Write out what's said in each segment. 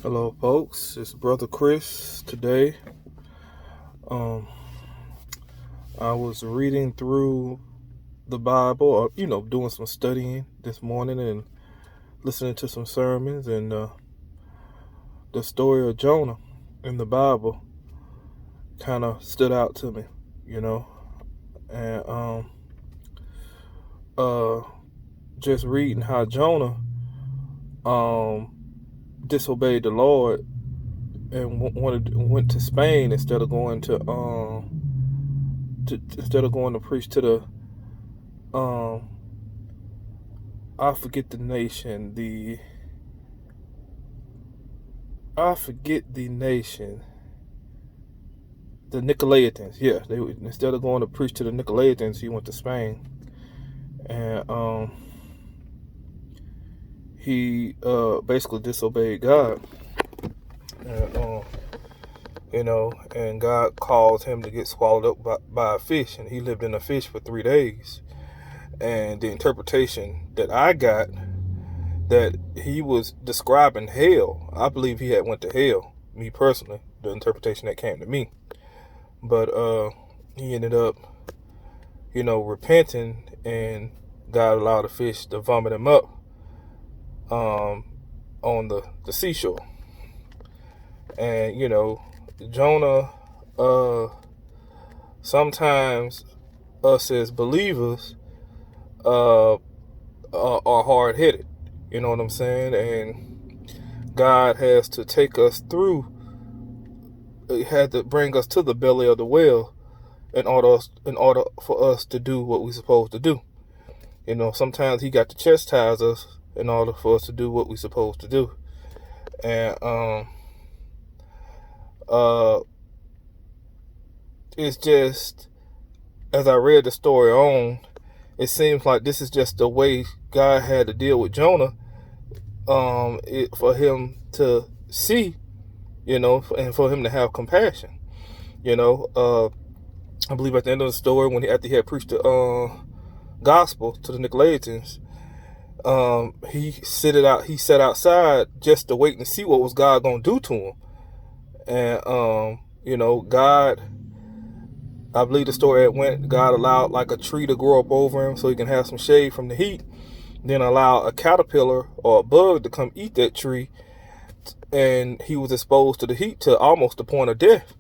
Hello, folks. It's Brother Chris. Today, um, I was reading through the Bible, or doing some studying this morning and listening to some sermons, and the story of Jonah in the Bible kind of stood out to me, and uh, just reading how Jonah um disobeyed the Lord and went to Spain instead of going to preach to the I forget the nation. The Nicolaitans. Yeah, instead of going to preach to the Nicolaitans, he went to Spain, and he basically disobeyed God, and and God caused him to get swallowed up by a fish, and he lived in a fish for 3 days. And the interpretation that I got, that he was describing hell. I believe he had went to hell, me personally, the interpretation that came to me. But he ended up, repenting, and God allowed the fish to vomit him up on the seashore. And, Jonah, sometimes us as believers are hard-headed. You know what I'm saying? And God has to take us through. He had to bring us to the belly of the whale in order for us to do what we're supposed to do. Sometimes he got to chastise us in order for us to do what we're supposed to do. And it's just, as I read the story on, it seems like this is just the way God had to deal with Jonah, for him to see, and for him to have compassion. I believe at the end of the story, after he had preached the gospel to the Nicolaitans, he sat outside just to wait and see what was God gonna do to him. And God, I believe the story God allowed like a tree to grow up over him so he can have some shade from the heat, then allow a caterpillar or a bug to come eat that tree, and he was exposed to the heat to almost the point of death.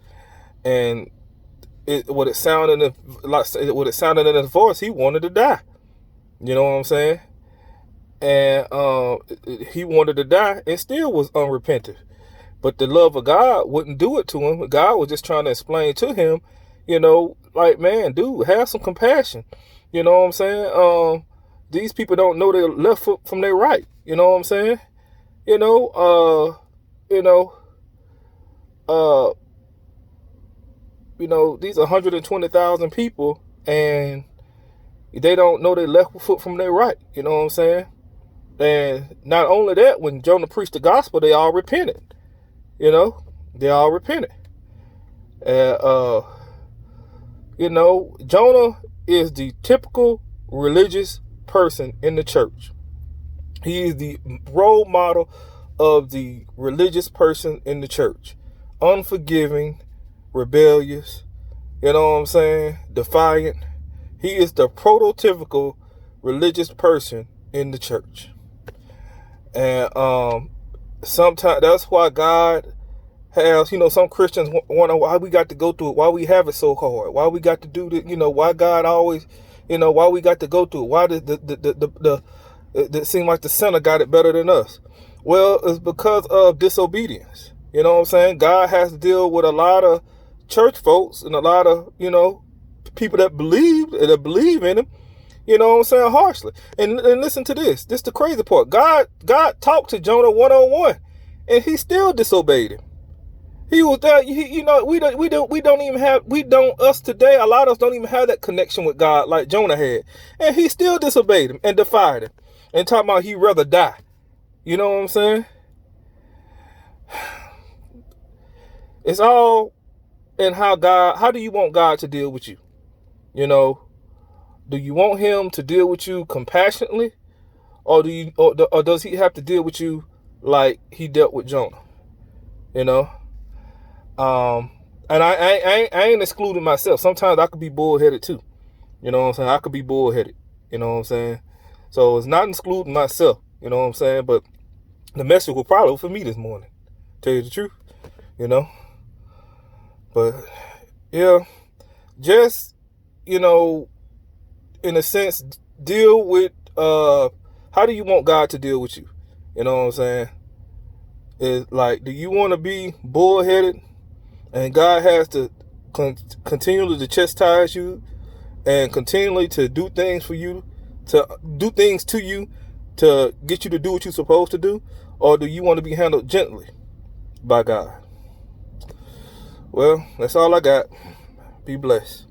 And what it sounded in his voice, he wanted to die. You know what I'm saying? And he wanted to die and still was unrepentant. But the love of God wouldn't do it to him. God was just trying to explain to him, like, man, dude, have some compassion. You know what I'm saying? These people don't know their left foot from their right. You know what I'm saying? These 120,000 people, and they don't know their left foot from their right. You know what I'm saying? And not only that, when Jonah preached the gospel, they all repented. They all repented. And, Jonah is the typical religious person in the church. He is the role model of the religious person in the church. Unforgiving, rebellious, you know what I'm saying? Defiant. He is the prototypical religious person in the church. And sometimes that's why God has, some Christians wonder why we got to go through it, why we have it so hard, why we got to do this, why God always, why we got to go through it, why it seemed like the sinner got it better than us. Well, it's because of disobedience. You know what I'm saying? God has to deal with a lot of church folks and a lot of, people that believe in him, you know what I'm saying, harshly. And listen to this. This is the crazy part. God talked to Jonah one-on-one, and he still disobeyed him. He was there. Us today, a lot of us don't even have that connection with God like Jonah had. And he still disobeyed him and defied him. And talking about he'd rather die. You know what I'm saying? It's all in how do you want God to deal with you? Do you want him to deal with you compassionately, or does he have to deal with you like he dealt with Jonah? you know. And I ain't excluding myself. Sometimes I could be bullheaded too. You know what I'm saying? I could be bullheaded. You know what I'm saying? So it's not excluding myself. You know what I'm saying? But the message was probably for me this morning. Tell you the truth. You know? But yeah, just, you know, in a sense, deal with how do you want God to deal with you? You know what I'm saying? Is like, do you want to be bullheaded and God has to continually to chastise you and continually to do things for you, to do things to you to get you to do what you're supposed to do? Or do you want to be handled gently by God? Well, that's all I got. Be blessed.